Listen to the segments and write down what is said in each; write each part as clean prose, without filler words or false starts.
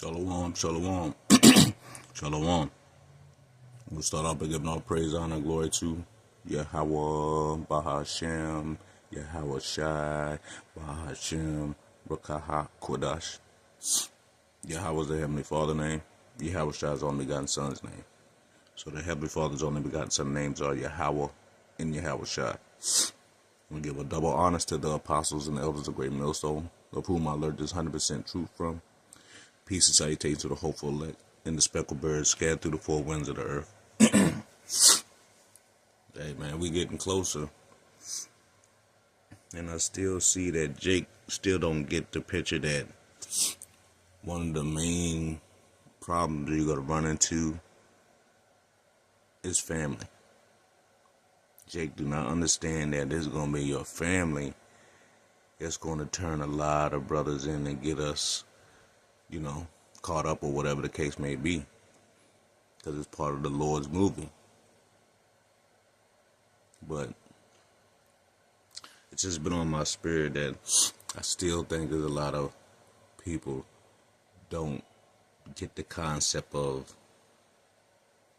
Shalom, shalom, shalom. We'll start off by giving all praise, honor, and glory to Yahweh, Bahashem, Yahweh Shai, Bahashem, Rakaha Kodash. Yahweh is the Heavenly Father name. Yahweh Shai's only begotten Son's name. So the Heavenly Father's only begotten Son names are Yahweh and Yahweh Shai. We give a double honors to the apostles and the elders of Great Millstone, of whom I learned this 100% truth from. Peace and salutation to the hopeful elect and the speckled birds scattered through the four winds of the earth. Hey man, we getting closer. And I still see that Jake still don't get the picture that one of the main problems you're going to run into is family. Jake do not understand that this is going to be your family. It's going to turn a lot of brothers in and get us, caught up or whatever the case may be. Because it's part of the Lord's movie. But it's just been on my spirit that I still think there's a lot of people don't get the concept of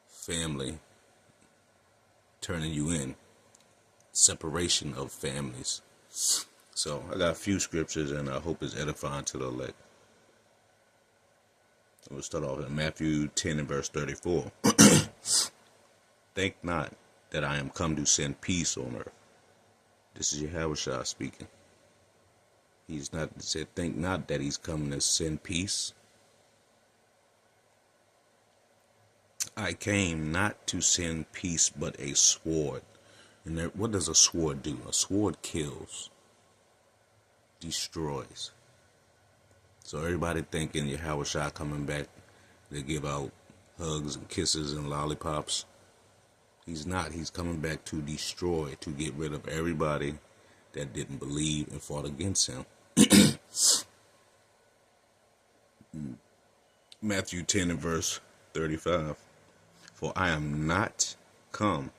family turning you in. Separation of families. So I got a few scriptures and I hope it's edifying to the elect. We'll start off in Matthew 10 and verse 34. Think not that I am come to send peace on earth. This is Yahweh Shai speaking. He's not said, think not that he's coming to send peace. I came not to send peace, but a sword. And what does a sword do? A sword kills, destroys. So everybody thinking Yahweh Shai coming back to give out hugs and kisses and lollipops. He's not. He's coming back to destroy, to get rid of everybody that didn't believe and fought against him. Matthew 10 and verse 35. For I am not come,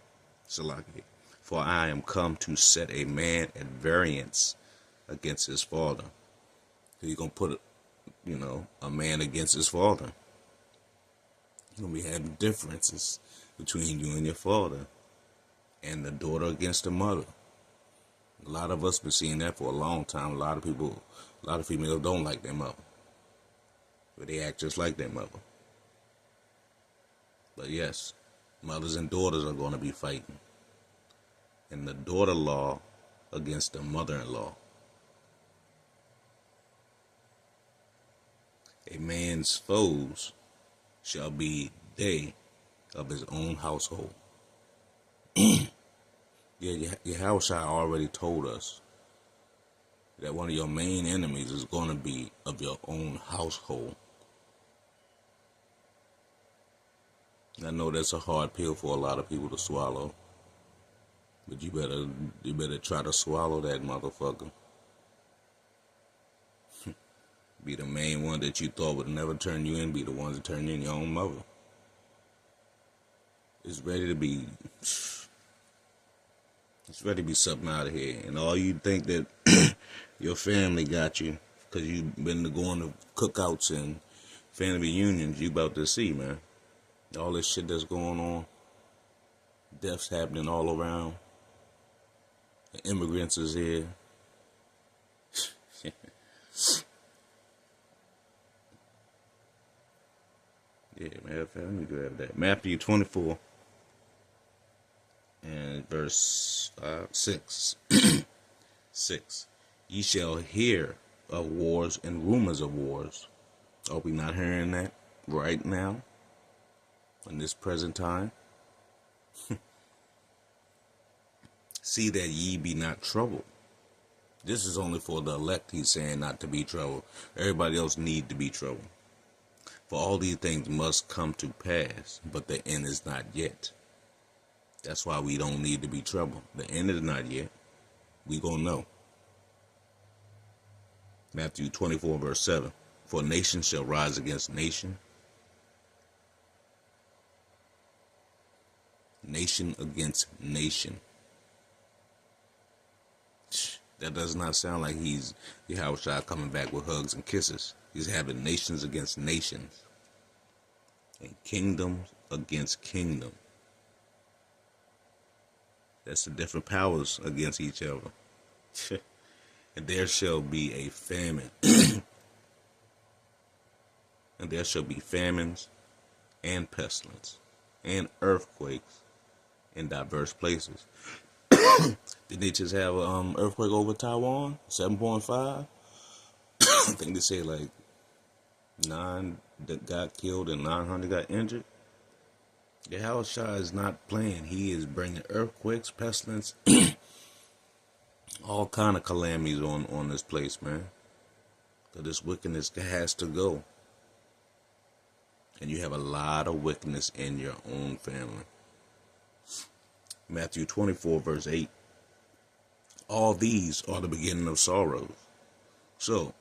Salaki, for I am come to set a man at variance against his father. So you're going to put, a man against his father. You're going to be having differences between you and your father, and the daughter against the mother. A lot of us been seeing that for a long time. A lot of females don't like their mother, but they act just like their mother. But yes, mothers and daughters are going to be fighting, and the daughter-in-law against the mother-in-law. A man's foes shall be they of his own household. Yahweh Shai already told us that one of your main enemies is going to be of your own household. I know that's a hard pill for a lot of people to swallow, but you better try to swallow that motherfucker. Be the main one that you thought would never turn you in, be the ones that turn you in your own mother. It's ready to be something out of here. And all you think that your family got you because you've been going to cookouts and family reunions, you about to see, man. All this shit that's going on. Deaths happening all around. The immigrants is here. Yeah, man, let me grab that. Matthew 24 and verse 6. 6. Ye shall hear of wars and rumors of wars. Are we not hearing that right now? In this present time? See that ye be not troubled. This is only for the elect, he's saying, not to be troubled. Everybody else need to be troubled. For all these things must come to pass, but the end is not yet. That's why we don't need to be troubled. The end is not yet. We gonna know. Matthew 24 verse 7. For nation shall rise against nation. Nation against nation. That does not sound like he's Yahweh Shai coming back with hugs and kisses. He's having nations against nations and kingdoms against kingdom. That's the different powers against each other. And there shall be a famine. And there shall be famines and pestilence and earthquakes in diverse places. Did they just have an earthquake over Taiwan? 7.5? I think they say like 9 that got killed and 900 got injured. Yahushua is not playing. He is bringing earthquakes, pestilence, all kind of calamities on this place, man. So this wickedness has to go. And you have a lot of wickedness in your own family. Matthew 24, verse 8. All these are the beginning of sorrows. So,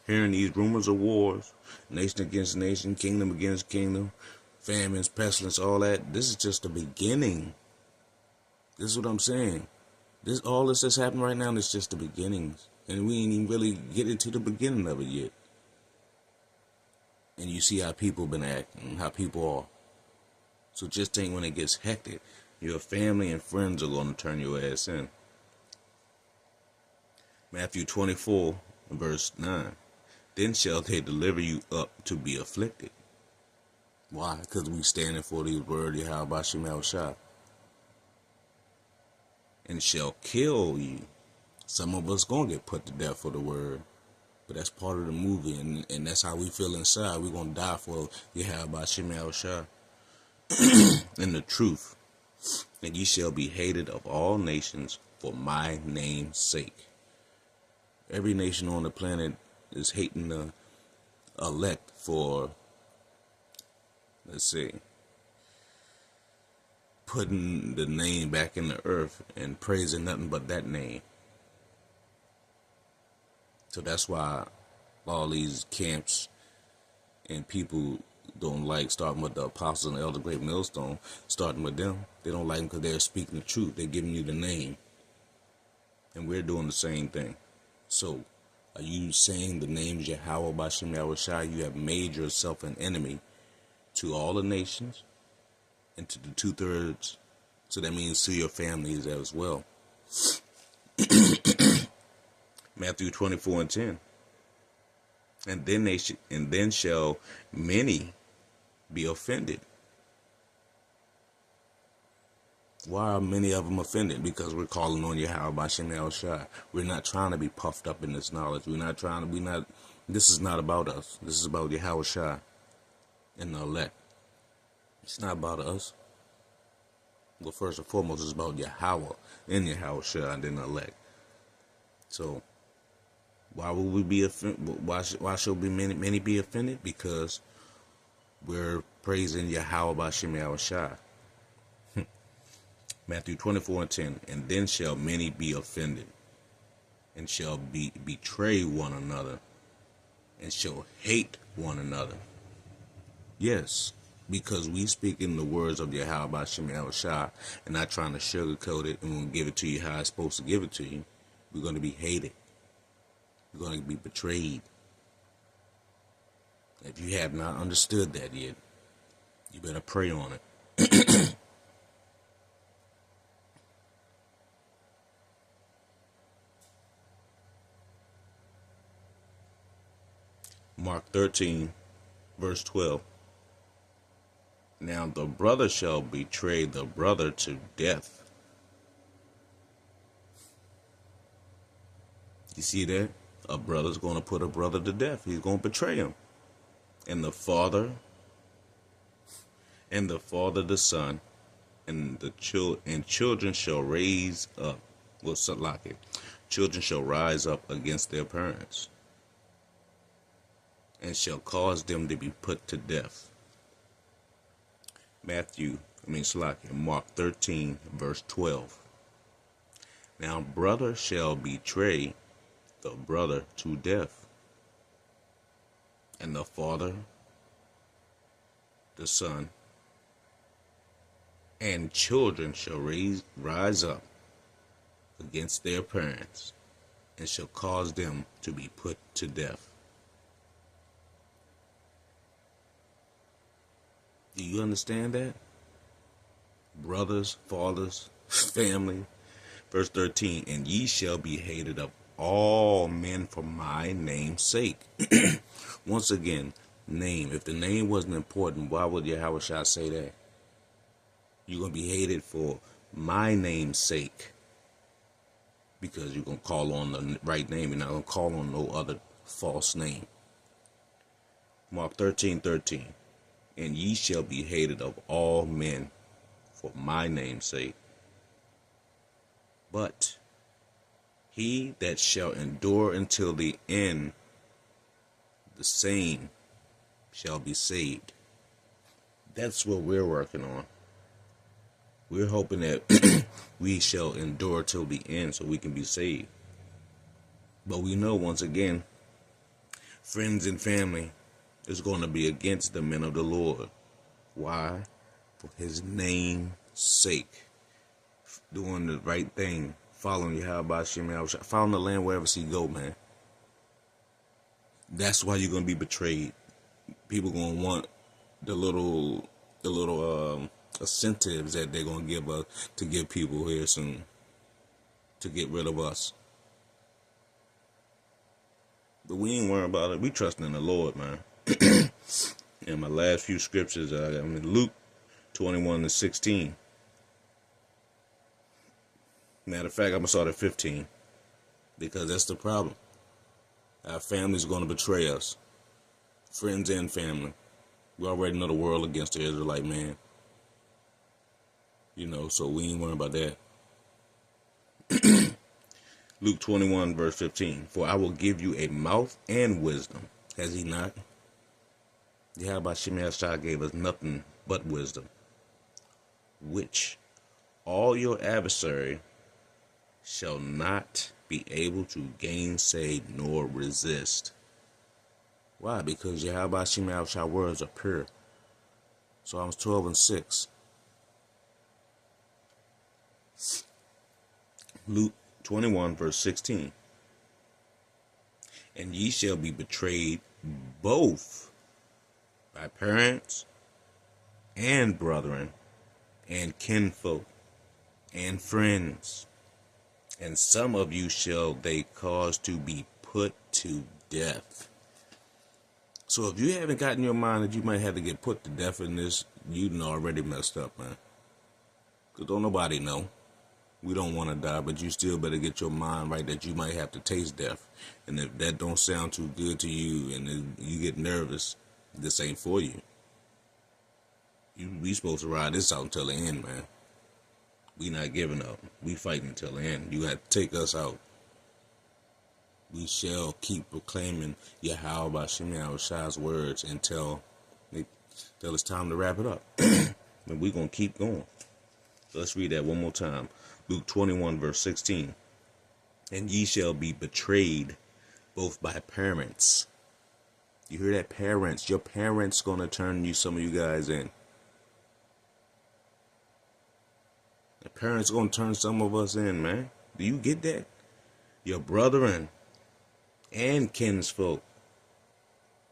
hearing these rumors of wars, nation against nation, kingdom against kingdom, famines, pestilence, all that, this is just the beginning. This is what I'm saying. All this that's happening right now is just the beginnings. And we ain't even really get into the beginning of it yet. And you see how people been acting, how people are. So just think when it gets hectic, your family and friends are going to turn your ass in. Matthew 24, verse 9. Then shall they deliver you up to be afflicted. Why? Because we standing for these words, Yahweh Shemel Shah. And shall kill you. Some of us going to get put to death for the word. But that's part of the movie, and that's how we feel inside. We're going to die for Yahweh Shemel Shah. And the truth. And ye shall be hated of all nations for my name's sake. Every nation on the planet is hating the elect for, let's see, putting the name back in the earth and praising nothing but that name. So that's why all these camps and people don't like starting with the apostles and Elder Great Millstone, starting with them. They don't like them because they're speaking the truth. They're giving you the name. And we're doing the same thing. So, are you saying the name is Yahweh Bashem Yahushua? You have made yourself an enemy to all the nations and to the 2/3. So that means to your families as well. Matthew 24 and 10. And then shall many be offended. Why are many of them offended? Because we're calling on Yahweh Bashem Yahushua. We're not trying to be puffed up in this knowledge. This is not about us. This is about Yahushua and the elect. It's not about us. Well, first and foremost, it's about Yahweh and Yahushua and then the elect. So, why would we be offended? Why should many be offended? Because we're praising Yahweh Bashem Yahushua. Matthew 24 and 10. And then shall many be offended, and shall betray one another, and shall hate one another. Yes, because we speak in the words of Yahweh Bashem Yahushua and not trying to sugarcoat it and we'll give it to you how it's supposed to give it to you. We're going to be hated. We're going to be betrayed. If you have not understood that yet, you better pray on it. Mark 13, verse 12. Now the brother shall betray the brother to death. You see that? A brother's going to put a brother to death. He's going to betray him. And the father the son, and children shall raise up. Well, Salaki. Children shall rise up against their parents, and shall cause them to be put to death. Mark 13, verse 12. Now brother shall betray the brother to death, and the father, the son, and children shall rise up against their parents, and shall cause them to be put to death. Do you understand that? Brothers, fathers, family. Verse 13, and ye shall be hated of all men for my name's sake. Once again, name. If the name wasn't important, why would Yahweh Shai say that? You're going to be hated for my name's sake. Because you're going to call on the right name. You're not going to call on no other false name. Mark 13:13. And ye shall be hated of all men for my name's sake. But he that shall endure until the end, the same shall be saved. That's what we're working on. We're hoping that we shall endure till the end so we can be saved. But we know, once again, friends and family is going to be against the men of the Lord. Why? For his name's sake. Doing the right thing. Following Yahweh Shem, following the land wherever he go, man. That's why you're going to be betrayed. People going to want the little incentives that they're going to give us to give people here soon to get rid of us. But we ain't worrying about it. We trusting in the Lord, man. And my last few scriptures, I'm in Luke 21:16. Matter of fact, I'm going to start at 15. Because that's the problem. Our family's going to betray us. Friends and family. We already know the world against the Israelite man. You know, so we ain't worrying about that. Luke 21:15. For I will give you a mouth and wisdom. Has he not? Yahweh Shem Shai gave us nothing but wisdom. Which all your adversary shall not be able to gainsay nor resist. Why? Because Yahweh Shem Shai words are pure. Psalms 12:6. Luke 21:16. And ye shall be betrayed both by parents and brethren and kinfolk and friends, and some of you shall they cause to be put to death. So if you haven't gotten your mind that you might have to get put to death in this, you already messed up, man. Because don't nobody know. We don't want to die, but you still better get your mind right that you might have to taste death. And if that don't sound too good to you and you get nervous, this ain't for you. We supposed to ride this out until the end, man. We not giving up. We fighting until the end. You got to take us out. We shall keep proclaiming Yahweh Shem Shai's words until it's time to wrap it up. And we're going to keep going. So let's read that one more time. Luke 21:16. And ye shall be betrayed both by parents. You hear that? Parents. Your parents going to turn some of you guys in. The parents going to turn some of us in, man. Do you get that? Your brethren and kinsfolk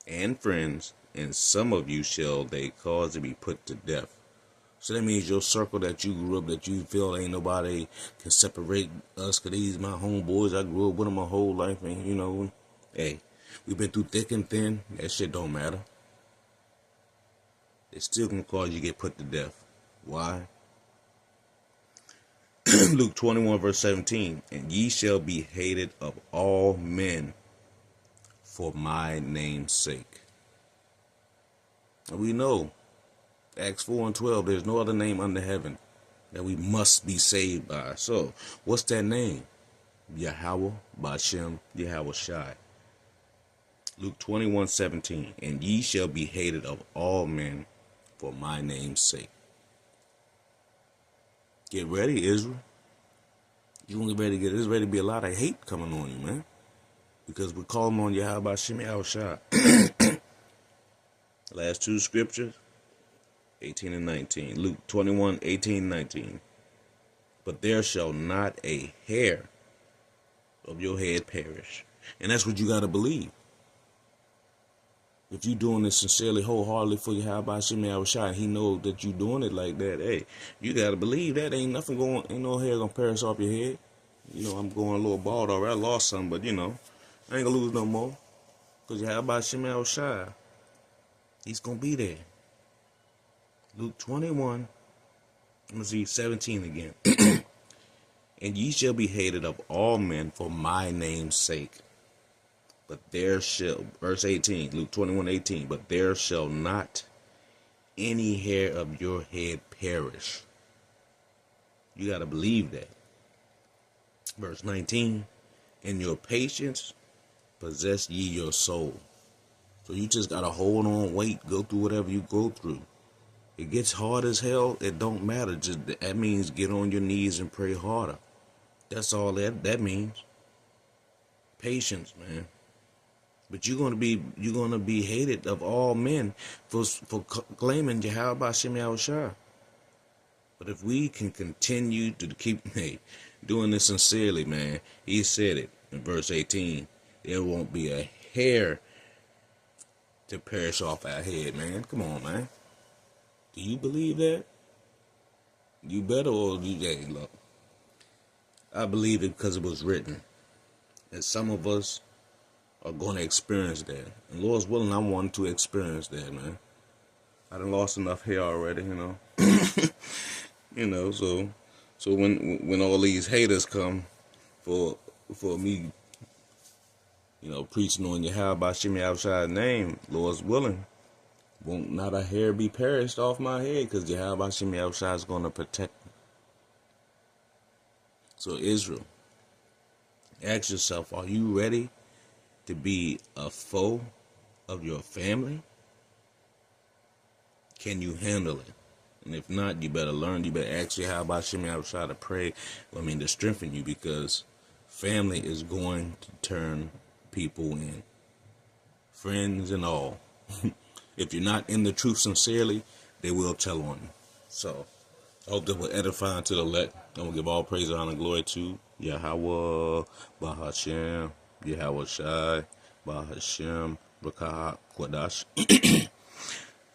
and friends, and some of you shall they cause to be put to death. So that means your circle that you grew up, that you feel ain't nobody can separate us, because these my homeboys, I grew up with them my whole life, and you know, hey, we've been through thick and thin, that shit don't matter. They still can cause you to get put to death. Why? Luke 21:17, and ye shall be hated of all men for my name's sake. And we know, Acts 4:12, there's no other name under heaven that we must be saved by. So, what's that name? Yahweh Bashem Yahweh Shai. Luke 21:17, and ye shall be hated of all men for my name's sake. Get ready, Israel. You only ready to get, there's ready to be a lot of hate coming on you, man. Because we call them on Yahweh Shem Yahweh Shai. Last two scriptures, 18 and 19. Luke 21:18-19. But there shall not a hair of your head perish. And that's what you got to believe. If you doing it sincerely, wholeheartedly for your Yahweh Hashem Yahushua, and he knows that you doing it like that, hey, you gotta believe that ain't nothing going, ain't no hair gonna perish off your head. I'm going a little bald already. I lost some, but I ain't gonna lose no more. Because Yahweh Hashem Yahushua, he's gonna be there. Luke 21, I'm gonna read 17 again. And ye shall be hated of all men for my name's sake. But there shall, verse 18, Luke 21:18, but there shall not any hair of your head perish. You got to believe that. Verse 19, in your patience possess ye your soul. So you just got to hold on, wait, go through whatever you go through. It gets hard as hell, it don't matter. Just that means get on your knees and pray harder. That's all that means. Patience, man. But you're gonna be hated of all men for claiming Yahweh Hashem Yahushua. But if we can continue to keep doing this sincerely, man, he said it in verse 18. There won't be a hair to perish off our head, man. Come on, man. Do you believe that? You better, or hey, look. I believe it because it was written. And some of us are going to experience that. And Lord's willing, I want to experience that, man. I done lost enough hair already, So when all these haters come for me, preaching on Yahweh Hashem Yahushua's name, Lord's willing, won't not a hair be perished off my head, because Yahweh Hashem Yahushua is going to protect me. So Israel, ask yourself, are you ready to be a foe of your family? Can you handle it? And if not, you better learn. You better ask Yahweh Hashem Yahushua to pray, to strengthen you, because family is going to turn people in. Friends and all. If you're not in the truth sincerely, they will tell on you. So I hope that will edify unto the elect. I'm going to give all praise, honor, and glory to Yahweh, Bahashem, Yahweh Shai, Bahashem, Rakah, Quadash.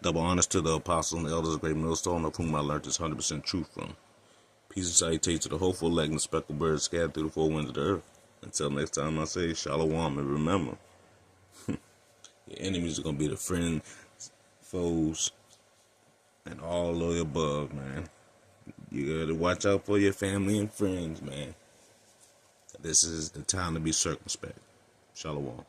Double honors to the apostles and the elders of Great Millstone, of whom I learned this 100% truth from. Peace and salutation to the hopeful elect and the speckled birds scattered through the four winds of the earth. Until next time, I say Shalom, and remember, your enemies are going to be the friends, foes, and all of the above, man. You got to watch out for your family and friends, man. This is the time to be circumspect. Shalom.